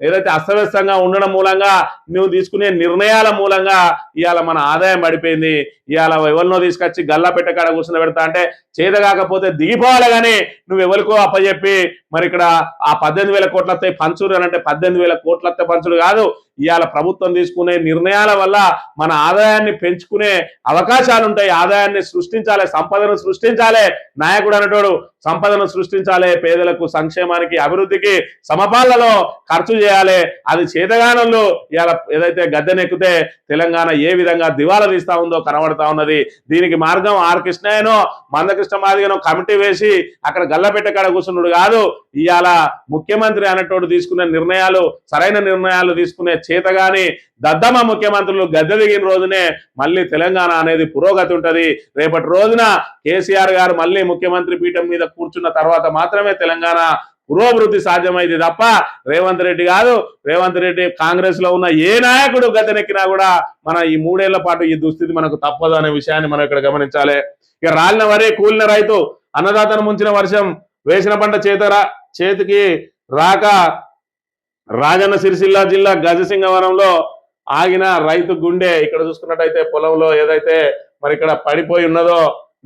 ఏదైతే అస్తవ్యస్తంగా ఉండడం మూలంగా నువ్వు తీసుకునే నిర్ణయాల మూలంగా ఇవాళ మన ఆదాయం పడిపోయింది. ఇవాళ ఎవరినో తీసుకొచ్చి గల్లా పెట్టకాడ కూర్చుని పెడతా అంటే చేతగాకపోతే దిగిపోవాలి, కానీ నువ్వు ఎవరికో అప్పచెప్పి మరి ఇక్కడ ఆ 18,000 కోట్లతో పంచుడు అని అంటే 18,000 కోట్లతో పంచుడు కాదు. ఇవాళ ప్రభుత్వం తీసుకునే నిర్ణయాల వల్ల మన ఆదాయాన్ని పెంచుకునే అవకాశాలు ఉంటాయి. ఆదాయాన్ని సృష్టించాలి, సంపదను సృష్టించాలి. నాయకుడు అనేటోడు సంపదను సృష్టించాలి, పేదలకు సంక్షేమానికి అభివృద్ధికి సమపాలలో ఖర్చు చేయాలి. అది చేతగానంలో ఇవాళ ఏదైతే గద్దెనెక్కితే తెలంగాణ ఏ విధంగా దివాలా తీస్తా ఉందో కనబడతా ఉన్నది. దీనికి మార్గం ఆర్ కృష్ణయ్యనో మందకృష్ణ మాదిగనో కమిటీ వేసి అక్కడ గల్లపెట్ట కాడ కూర్చున్నాడు కాదు. ఇవాళ ముఖ్యమంత్రి అనేటోడు తీసుకునే నిర్ణయాలు సరైన నిర్ణయాలు తీసుకునే చేతగాని దద్దమ్మ ముఖ్యమంత్రులు గద్దె దిగిన రోజునే మళ్ళీ తెలంగాణ అనేది పురోగతి ఉంటది. రేపటి రోజున కేసీఆర్ గారు మళ్ళీ ముఖ్యమంత్రి పీఠం మీద కూర్చున్న తర్వాత మాత్రమే తెలంగాణ పురోభివృద్ధి సాధ్యమైంది తప్ప రేవంత్ రెడ్డి కాదు. రేవంత్ రెడ్డి కాంగ్రెస్ లో ఉన్న ఏ నాయకుడు గద్దెనెక్కినా కూడా మన ఈ 3 ఏళ్ల పాటు ఈ దుస్థితి మనకు తప్పదు అనే విషయాన్ని మనం ఇక్కడ గమనించాలి. ఇక రాలిన వరే కూలిన రైతు, అన్నదాతను ముంచిన వర్షం, వేసిన పంట చేతికి రాక రాజన్న సిరిసిల్ల జిల్లా గజసింగవరంలో ఆగిన రైతు గుండె. ఇక్కడ చూసుకున్నట్టయితే పొలంలో ఏదైతే మరి ఇక్కడ పడిపోయి ఉన్నదో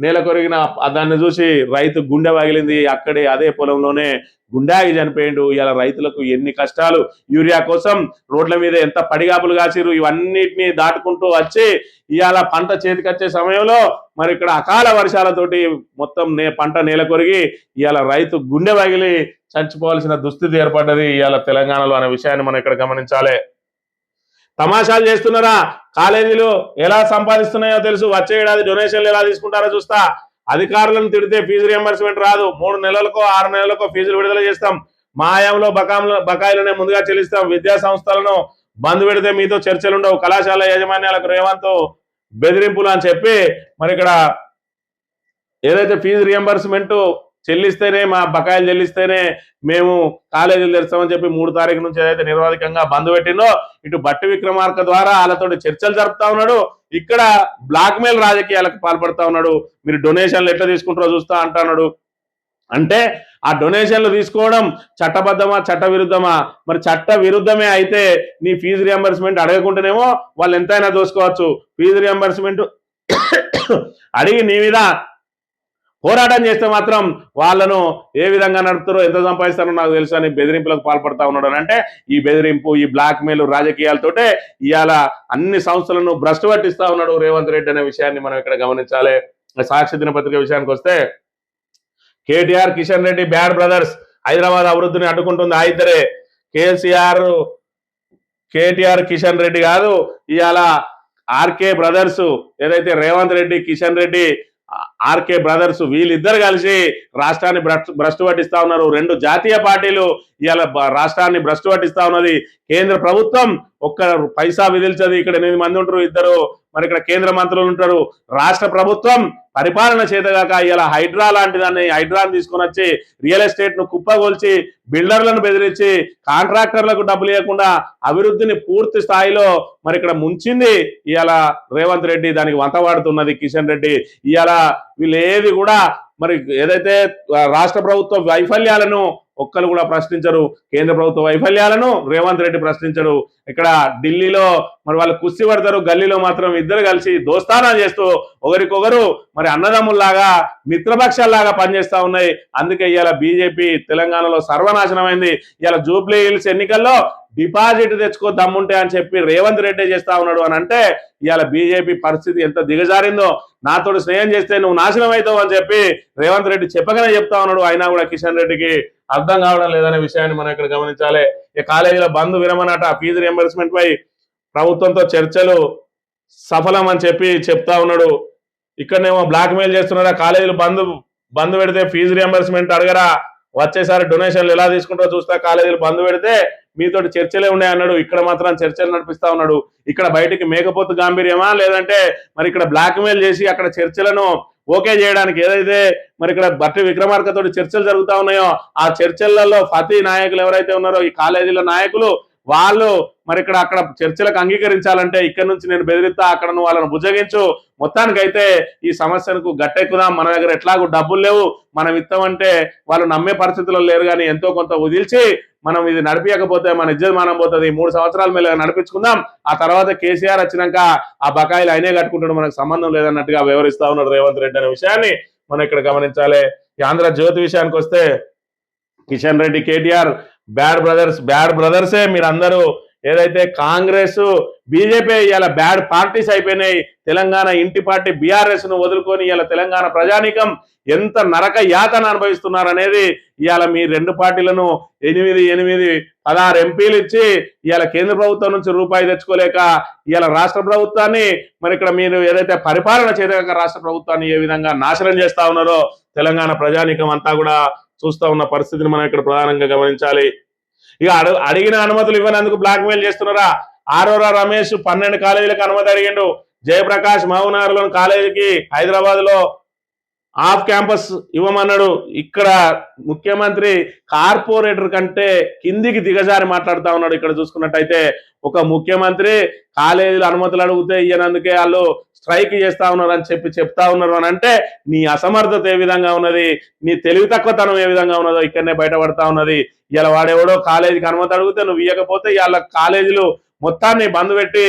నేల కొరిగిన దాన్ని చూసి రైతు గుండె పగిలింది. అక్కడే అదే పొలంలోనే గుండాగి చనిపోయిండు. ఇలా రైతులకు ఎన్ని కష్టాలు, యూరియా కోసం రోడ్ల మీద ఎంత పడిగాపులు కాసిరు, ఇవన్నిటిని దాటుకుంటూ వచ్చి ఇవాళ పంట చేతికొచ్చే సమయంలో మరి ఇక్కడ అకాల వర్షాలతోటి మొత్తం పంట నేల కొరిగి ఇవాళ రైతు గుండె పగిలి చచ్చిపోవాల్సిన దుస్థితి ఏర్పడ్డది ఇవాళ తెలంగాణలో అనే విషయాన్ని మనం ఇక్కడ గమనించాలి. తమాషాలు చేస్తున్నారా? కాలేజీలు ఎలా సంపాదిస్తున్నాయో తెలుసు. వచ్చే ఏడాది డొనేషన్లు ఎలా తీసుకుంటారో చూస్తా. అధికారులను తిడితే ఫీజు రియంబర్స్మెంట్ రాదు. 3 నెలలకో 6 నెలలకో ఫీజులు విడుదల చేస్తాం. మా హయాంలో బకాయిలనే ముందుగా చెల్లిస్తాం. విద్యా సంస్థలను బంద్ పెడితే మీతో చర్చలు ఉండవు. కళాశాల యాజమాన్యాలకు రేవంత్ బెదిరింపులు అని చెప్పి మరి ఇక్కడ ఏదైతే ఫీజు రియంబర్స్మెంట్ చెల్లిస్తేనే, మా బకాయిలు చెల్లిస్తేనే మేము కాలేజీలు తెరుస్తామని చెప్పి 3 తారీఖు నుంచి ఏదైతే నిర్వాధికంగా బంద్ పెట్టిందో ఇటు బట్టి విక్రమార్క ద్వారా వాళ్ళతో చర్చలు జరుపుతా ఉన్నాడు. ఇక్కడ బ్లాక్ మెయిల్ రాజకీయాలకు పాల్పడతా ఉన్నాడు. మీరు డొనేషన్లు ఎట్లా తీసుకుంటారో చూస్తా అంటున్నాడు. అంటే ఆ డొనేషన్లు తీసుకోవడం చట్టబద్ధమా చట్ట విరుద్ధమా? మరి చట్ట విరుద్ధమే అయితే నీ ఫీజు రియంబర్స్మెంట్ అడగకుండానేమో వాళ్ళు ఎంతైనా దోసుకోవచ్చు. ఫీజు రియంబర్స్మెంట్ అడిగి నీ మీద పోరాటం చేస్తే మాత్రం వాళ్ళను ఏ విధంగా నడుపుతారో, ఎంత సంపాదిస్తారో నాకు తెలుసు అని బెదిరింపులకు పాల్పడతా ఉన్నాడు. అంటే ఈ బెదిరింపు, ఈ బ్లాక్ మెయిల్ రాజకీయాలతోటే ఇవాళ అన్ని సంస్థలను భ్రష్టు పట్టిస్తా ఉన్నాడు రేవంత్ రెడ్డి అనే విషయాన్ని మనం ఇక్కడ గమనించాలి. సాక్షి దినపత్రిక విషయానికి వస్తే కేటీఆర్ కిషన్ రెడ్డి బ్యాడ్ బ్రదర్స్ హైదరాబాద్ అభివృద్ధిని అడ్డుకుంటుంది. ఆ ఇద్దరే కేటీఆర్ కిషన్ రెడ్డి కాదు, ఇవాళ ఆర్కే బ్రదర్స్ ఏదైతే రేవంత్ రెడ్డి, కిషన్ రెడ్డి, ఆర్కే బ్రదర్స్ వీళ్ళిద్దరు కలిసి రాష్ట్రాన్ని భ్రష్టు పట్టిస్తా ఉన్నారు. 2 జాతీయ పార్టీలు ఇవాళ రాష్ట్రాన్ని భ్రష్టు పట్టిస్తా ఉన్నది. కేంద్ర ప్రభుత్వం ఒక్క పైసా విధిల్చదు. ఇక్కడ 8 మంది ఉంటారు, ఇద్దరు మరి ఇక్కడ కేంద్ర మంత్రులు ఉంటారు. రాష్ట్ర ప్రభుత్వం పరిపాలన చేతగాక ఇలా హైడ్రా లాంటి దాన్ని హైడ్రాని తీసుకొని వచ్చి రియల్ ఎస్టేట్ ను కుప్పగొల్చి బిల్డర్లను బెదిరించి కాంట్రాక్టర్లకు డబ్బులు ఇవ్వకుండా అభివృద్ధిని పూర్తి స్థాయిలో మరి ఇక్కడ ముంచింది ఇవాళ రేవంత్ రెడ్డి. దానికి వంతవాడుతున్నది కిషన్ రెడ్డి. ఇవాళ వీళ్ళు ఏది కూడా మరి ఏదైతే రాష్ట్ర ప్రభుత్వ వైఫల్యాలను ఒక్కరు కూడా ప్రశ్నించరు. కేంద్ర ప్రభుత్వ వైఫల్యాలను రేవంత్ రెడ్డి ప్రశ్నించడు. ఇక్కడ ఢిల్లీలో మరి వాళ్ళు కుస్తీ పడతారు, గల్లీలో మాత్రం ఇద్దరు కలిసి దోస్తానా చేస్తూ ఒకరికొకరు మరి అన్నదమ్ముల్లాగా మిత్రపక్షాల్లాగా పనిచేస్తా ఉన్నాయి. అందుకే ఇవాళ బీజేపీ తెలంగాణలో సర్వనాశనమైంది. ఇవాళ జూబ్లీ హిల్స్ ఎన్నికల్లో డిపాజిట్ తెచ్చుకో దమ్ముంటే అని చెప్పి రేవంత్ రెడ్డి చేస్తా ఉన్నాడు అని అంటే ఇవాళ బీజేపీ పరిస్థితి ఎంత దిగజారిందో. నాతోడు స్నేహం చేస్తే నువ్వు నాశనం అవుతావు అని చెప్పి రేవంత్ రెడ్డి చెప్పగానే చెప్తా ఉన్నాడు. అయినా కూడా కిషన్ రెడ్డికి అర్థం కావడం లేదనే విషయాన్ని మనం ఇక్కడ గమనించాలి. ఈ కాలేజీల బంద్ విరమనట, ఫీజు రియంబర్స్మెంట్ పై ప్రభుత్వంతో చర్చలు సఫలం అని చెప్పి చెప్తా ఉన్నాడు. ఇక్కడనేమో బ్లాక్ మెయిల్ చేస్తున్నారా, కాలేజీలు బంద్ పెడితే ఫీజు రియంబర్స్మెంట్ అడగరా, వచ్చేసారి డొనేషన్లు ఎలా తీసుకుంటారో చూస్తా, కాలేజీలు బంద్ పెడితే మీతోటి చర్చలే ఉండే అన్నాడు. ఇక్కడ మాత్రం చర్చలు నడిపిస్తా ఉన్నాడు. ఇక్కడ బయటికి మేకపోతు గాంభీర్యమా, లేదంటే మరి ఇక్కడ బ్లాక్ మెయిల్ చేసి అక్కడ చర్చలను ఓకే చేయడానికి ఏదైతే మరి ఇక్కడ బట్టి విక్రమార్కతో చర్చలు జరుగుతా ఉన్నాయో ఆ చర్చలలో ఫతి నాయకులు ఎవరైతే ఉన్నారో ఈ కాలేజీల నాయకులు వాళ్ళు మరి ఇక్కడ అక్కడ చర్చలకు అంగీకరించాలంటే ఇక్కడ నుంచి నేను బెదిరిస్తా, అక్కడ నువ్వు వాళ్ళను భుజగించు, మొత్తానికైతే ఈ సమస్యకు గట్టెక్కుదాం, మన దగ్గర ఎట్లాగూ డబ్బులు లేవు, మనం ఇస్తామంటే వాళ్ళు నమ్మే పరిస్థితుల్లో లేరు, కానీ ఎంతో కొంత వదిల్చి మనం ఇది నడిపించకపోతే మన ఇజ్జత్ మానం పోతుంది. 3 సంవత్సరాల మీద నడిపించుకుందాం, ఆ తర్వాత కేసీఆర్ వచ్చినాక ఆ బకాయిలు ఆయనే కట్టుకుంటాడు, మనకు సంబంధం లేదన్నట్టుగా వివరిస్తా ఉన్నాడు రేవంత్ రెడ్డి అనే విషయాన్ని మనం ఇక్కడ గమనించాలి. ఈ ఆంధ్రజ్యోతి విషయానికి వస్తే కిషన్ రెడ్డి కేటీఆర్ బ్యాడ్ బ్రదర్సే మీరందరూ ఏదైతే కాంగ్రెస్ బీజేపీ ఇలా బ్యాడ్ పార్టీస్ అయిపోయినాయి. తెలంగాణ ఇంటి పార్టీ బీఆర్ఎస్ ను వదులుకొని ఇలా తెలంగాణ ప్రజానీకం ఎంత నరక యాతన అనుభవిస్తున్నారనేది ఇవాళ మీ 2 పార్టీలను 16 ఎంపీలు ఇచ్చి ఇవాళ కేంద్ర ప్రభుత్వం నుంచి రూపాయి తెచ్చుకోలేక ఇవాళ రాష్ట్ర ప్రభుత్వాన్ని మరి ఇక్కడ మీరు ఏదైతే పరిపాలన చేయలేక రాష్ట్ర ప్రభుత్వాన్ని ఏ విధంగా నాశనం చేస్తా ఉన్నారో తెలంగాణ ప్రజానీకం అంతా కూడా చూస్తా ఉన్న పరిస్థితిని మనం ఇక్కడ ప్రధానంగా గమనించాలి. ఇక అడిగిన అనుమతులు ఇవ్వనందుకు బ్లాక్ మెయిల్ చేస్తున్నారా, ఆరోరా రమేష్ 12 కాలేజీలకు అనుమతి అడిగిండు. జయప్రకాష్ మహబూబ్నగర్లోని కాలేజీకి హైదరాబాద్ లో ఆఫ్ క్యాంపస్ ఇవ్వమన్నాడు. ఇక్కడ ముఖ్యమంత్రి కార్పొరేటర్ కంటే కిందికి దిగజారి మాట్లాడుతా ఉన్నాడు. ఇక్కడ చూసుకున్నట్టయితే ఒక ముఖ్యమంత్రి కాలేజీలు అనుమతులు అడిగితే ఇయ్యనందుకే వాళ్ళు స్ట్రైక్ చేస్తా ఉన్నారు అని చెప్తా ఉన్నారు అని అంటే నీ అసమర్థత ఏ విధంగా ఉన్నది, నీ తెలివి తక్కువతనం ఏ విధంగా ఉన్నదో ఇక్కడనే బయటపడతా ఉన్నది. ఇలా వాడెవడో కాలేజీకి అనుమతి అడిగితే నువ్వు ఇవ్వకపోతే ఇవాళ కాలేజీలు మొత్తాన్ని బంద్ పెట్టి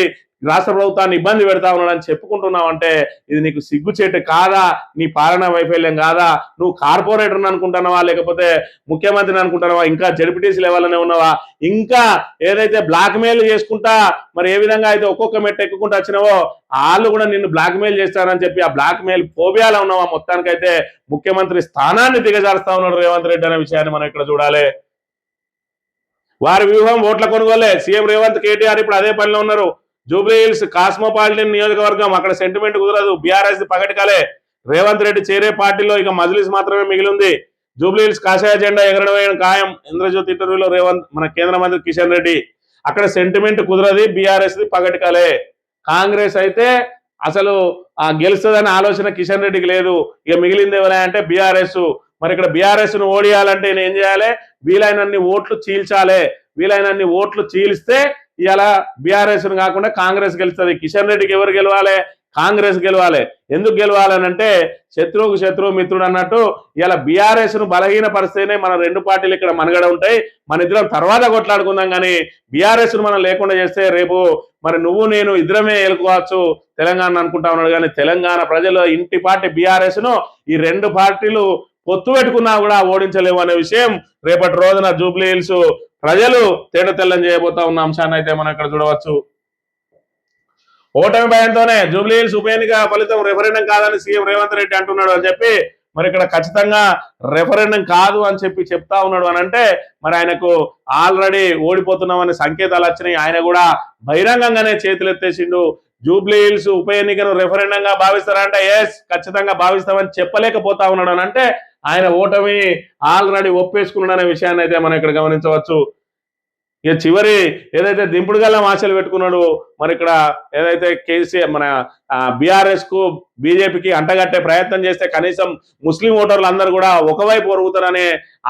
రాష్ట్ర ప్రభుత్వాన్ని ఇబ్బంది పెడతా ఉన్నాడని చెప్పుకుంటున్నావు అంటే ఇది నీకు సిగ్గుచేటు కాదా, నీ పాలనా వైఫల్యం కాదా? నువ్వు కార్పొరేటర్ని అనుకుంటున్నావా, లేకపోతే ముఖ్యమంత్రిని అనుకుంటున్నావా, ఇంకా జడ్పీటీసీ లెవెల్లోనే ఉన్నావా, ఇంకా ఏదైతే బ్లాక్ మెయిల్ చేసుకుంటా మరి ఏ విధంగా అయితే ఒక్కొక్క మెట్టు ఎక్కుకుంటూ వచ్చినావో వాళ్ళు కూడా నిన్ను బ్లాక్ మెయిల్ చేస్తారని చెప్పి ఆ బ్లాక్ మెయిల్ ఫోబియాలో ఉన్నావా? మొత్తానికైతే ముఖ్యమంత్రి స్థానాన్ని దిగజారుస్తా ఉన్నాడు రేవంత్ రెడ్డి అనే విషయాన్ని మనం ఇక్కడ చూడాలి. వారి వ్యూహం ఓట్ల కొనుగోలే. సీఎం రేవంత్ కేటీఆర్ ఇప్పుడు అదే పనిలో ఉన్నారు. జూబ్లీ హిల్స్ కాస్మోపాలిటన్ నియోజకవర్గం అక్కడ సెంటిమెంట్ కుదరదు, బీఆర్ఎస్ పగటికాలే. రేవంత్ రెడ్డి చేరే పార్టీలో ఇక మజ్లిస్ మాత్రమే మిగిలింది. జూబ్లీ హిల్స్ కాషాయ జెండా ఎగరడం ఖాయం. ఇంద్రజ్యోతి ఇంటర్వ్యూలో రేవంత్ మన కేంద్ర మంత్రి కిషన్ రెడ్డి అక్కడ సెంటిమెంట్ కుదరది, బీఆర్ఎస్ పగటికాలే. కాంగ్రెస్ అయితే అసలు గెలుస్తుందనే ఆలోచన కిషన్ రెడ్డికి లేదు. ఇక మిగిలింది ఎవరా అంటే బీఆర్ఎస్. మరి ఇక్కడ బీఆర్ఎస్ ను ఓడియాలంటే నేను ఏం చేయాలి? వీలైనన్ని ఓట్లు చీల్చాలి. వీలైనన్ని ఓట్లు చీలిస్తే ఇలా బీఆర్ఎస్ కాకుండా కాంగ్రెస్ గెలుస్తుంది. కిషన్ రెడ్డికి ఎవరు గెలవాలి? కాంగ్రెస్ గెలవాలి. ఎందుకు గెలవాలనంటే శత్రువుకు శత్రువు మిత్రుడు అన్నట్టు ఇలా బీఆర్ఎస్ ను బలహీన పరిస్థితినే మన రెండు పార్టీలు ఇక్కడ మనగడ ఉంటాయి. మన ఇద్దరం తర్వాత కొట్లాడుకుందాం, కానీ బీఆర్ఎస్ ను మనం లేకుండా చేస్తే రేపు మరి నువ్వు నేను ఇద్దరమే ఎలుకోవచ్చు తెలంగాణ అనుకుంటా ఉన్నాడు. కానీ తెలంగాణ ప్రజలు ఇంటి పార్టీ బీఆర్ఎస్ ను ఈ రెండు పార్టీలు పొత్తు పెట్టుకున్నా కూడా ఓడించలేము అనే విషయం రేపటి రోజున జూబ్లీ హిల్స్ ప్రజలు తేట తెల్లం చేయబోతా ఉన్న అంశాన్ని అయితే మనం ఇక్కడ చూడవచ్చు. ఓటమి భయంతోనే జూబ్లీ హిల్స్ ఉప ఎన్నిక ఫలితం రెఫరెండం కాదని సీఎం రేవంత్ రెడ్డి అంటున్నాడు అని చెప్పి మరి ఇక్కడ ఖచ్చితంగా రెఫరెండం కాదు అని చెప్పి చెప్తా ఉన్నాడు అని అంటే మరి ఆయనకు ఆల్రెడీ ఓడిపోతున్నామనే సంకేతాలు వచ్చినాయి. ఆయన కూడా బహిరంగంగానే చేతులెత్తేసిండు. జూబ్లీ హిల్స్ ఉప ఎన్నికను రెఫరెండంగా భావిస్తారంటే ఎస్ ఖచ్చితంగా భావిస్తామని చెప్పలేకపోతా ఉన్నాడు అని అంటే ఆయన ఓటమి ఆల్రెడీ ఒప్పేసుకున్నాడనే విషయాన్ని అయితే మనం ఇక్కడ గమనించవచ్చు. ఇక చివరి ఏదైతే దింపుడు గల్లం ఆశలు పెట్టుకున్నాడు మరి ఇక్కడ ఏదైతే కేసీఆర్ మన బీఆర్ఎస్ కు బీజేపీకి అంటగట్టే ప్రయత్నం చేస్తే కనీసం ముస్లిం ఓటర్లు అందరూ కూడా ఒకవైపు ఒరుగుతారనే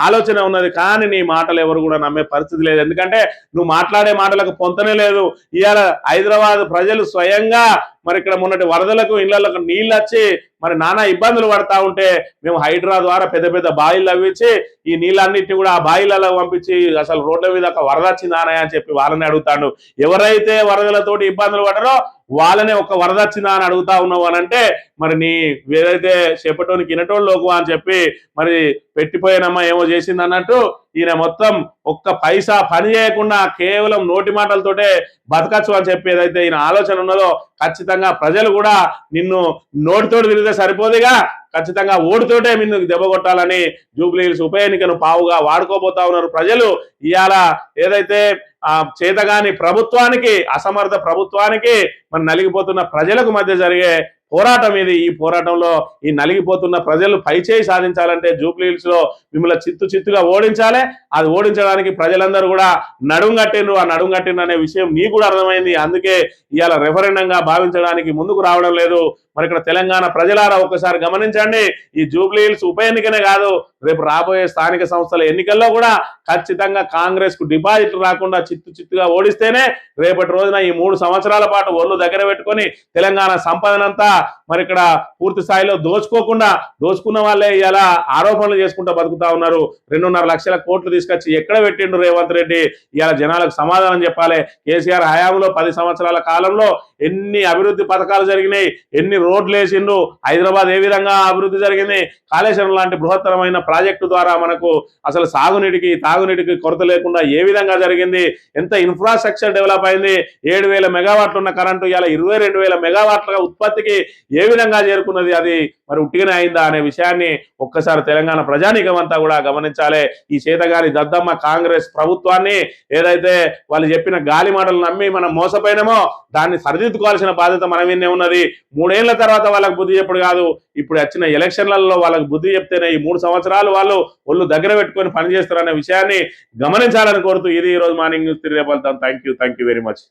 ఆలోచన ఉన్నది. కానీ నీ మాటలు ఎవరు కూడా నమ్మే పరిస్థితి లేదు. ఎందుకంటే నువ్వు మాట్లాడే మాటలకు పొంతనే లేదు. ఇవాళ హైదరాబాద్ ప్రజలు స్వయంగా మరి ఇక్కడ మొన్నటి వరదలకు ఇళ్లకు నీళ్ళు వచ్చి మరి నానా ఇబ్బందులు పడతా ఉంటే మేము హైడ్రా ద్వారా పెద్ద పెద్ద బాయిలు తవ్వించి ఈ నీళ్ళన్నింటినీ కూడా ఆ బాయిలలో పంపించి అసలు రోడ్ల మీద ఒక వరద వచ్చిందానే అని చెప్పి వాళ్ళని అడుగుతాడు. ఎవరైతే వరదలతోటి ఇబ్బందులు పడరో వాళ్ళనే ఒక వరద వచ్చిందా అని అడుగుతా ఉన్నావు అని అంటే మరి నీ ఏదైతే చెప్పటోనికి ఇనటోళ్ళకు అని చెప్పి మరి పెట్టిపోయినమ్మా ఏమో చేసింది అన్నట్టు ఈయన మొత్తం ఒక్క పైసా పని చేయకుండా కేవలం నోటి మాటలతోటే బతకచ్చు అని చెప్పి ఏదైతే ఈయన ఆలోచన ఉన్నదో ఖచ్చితంగా ప్రజలు కూడా నిన్ను నోటితోటి తిరిగితే సరిపోదుగా, ఖచ్చితంగా ఓటుతోటే నిన్ను దెబ్బ కొట్టాలని జూబ్లీ హిల్స్ ఉప ఎన్నికను పావుగా వాడుకోబోతా ఉన్నారు ప్రజలు. ఇవాళ ఏదైతే చేతగాని ప్రభుత్వానికి అసమర్థ ప్రభుత్వానికి మరి నలిగిపోతున్న ప్రజలకు మధ్య జరిగే పోరాటం ఇది. ఈ పోరాటంలో ఈ నలిగిపోతున్న ప్రజలు పైచేయి సాధించాలంటే జూబ్లీ హిల్స్ లో మిమ్మల్ని చిత్తుగా ఓడించాలి. అది ఓడించడానికి ప్రజలందరూ కూడా నడుం కట్టిండ్రు. ఆ నడుం కట్టిండ్రు అనే విషయం నీకు కూడా అర్థమైంది. అందుకే ఇవాళ రెఫరెండంగా భావించడానికి ముందుకు రావడం లేదు. మరి ఇక్కడ తెలంగాణ ప్రజలారా ఒక్కసారి గమనించండి, ఈ జూబ్లీ హిల్స్ ఉప ఎన్నికనే కాదు రేపు రాబోయే స్థానిక సంస్థల ఎన్నికల్లో కూడా ఖచ్చితంగా కాంగ్రెస్ కు డిపాజిట్ రాకుండా చిత్తుగా ఓడిస్తేనే రేపటి రోజున ఈ 3 సంవత్సరాల పాటు ఒళ్ళు దగ్గర పెట్టుకొని తెలంగాణ సంపదనంతా మరి ఇక్కడ పూర్తి స్థాయిలో దోచుకున్న వాళ్ళే ఇలా ఆరోపణలు చేసుకుంటూ బతుకుతా ఉన్నారు. 2.5 లక్షల కోట్లు తీసుకొచ్చి ఎక్కడ పెట్టిండు రేవంత్ రెడ్డి? ఇలా జనాలకు సమాధానం చెప్పాలి. కేసీఆర్ హయాంలో 10 సంవత్సరాల కాలంలో ఎన్ని అభివృద్ధి పథకాలు జరిగినాయి, ఎన్ని రోడ్లు వేసిండు, హైదరాబాద్ ఏ విధంగా అభివృద్ధి జరిగింది, కాళేశ్వరం లాంటి బృహత్తరమైన ప్రాజెక్టు ద్వారా మనకు అసలు తాగునీటికి కొరత లేకుండా ఏ విధంగా జరిగింది, ఎంత ఇన్ఫ్రాస్ట్రక్చర్ డెవలప్ అయింది, 7,000 మెగావాట్లు ఉన్న కరెంటు ఇలా 22,000 మెగావాట్ల ఉత్పత్తికి ఏ విధంగా చేరుకున్నది, అది మరి ఉట్టిగానే అయిందా అనే విషయాన్ని ఒక్కసారి తెలంగాణ ప్రజానీకం అంతా కూడా గమనించాలి. ఈ చేతగాని దద్దమ్మ కాంగ్రెస్ ప్రభుత్వాన్ని ఏదైతే వాళ్ళు చెప్పిన గాలి మాటలు నమ్మి మనం మోసపోయినామో దాన్ని సరిదిద్దుకోవాల్సిన బాధ్యత మన మీదనే ఉన్నది. 3 ఏళ్ల తర్వాత వాళ్ళకి బుద్ధి చెప్పుడు కాదు, ఇప్పుడు వచ్చిన ఎలక్షన్లలో వాళ్ళకి బుద్ధి చెప్తేనే ఈ 3 సంవత్సరాలు వాళ్ళు ఒళ్ళు దగ్గర పెట్టుకొని పనిచేస్తారనే విషయాన్ని గమనించాలని కోరుతూ ఇది ఈ రోజు మార్నింగ్ న్యూస్. తిరిగి థ్యాంక్ యూ వెరీ మచ్.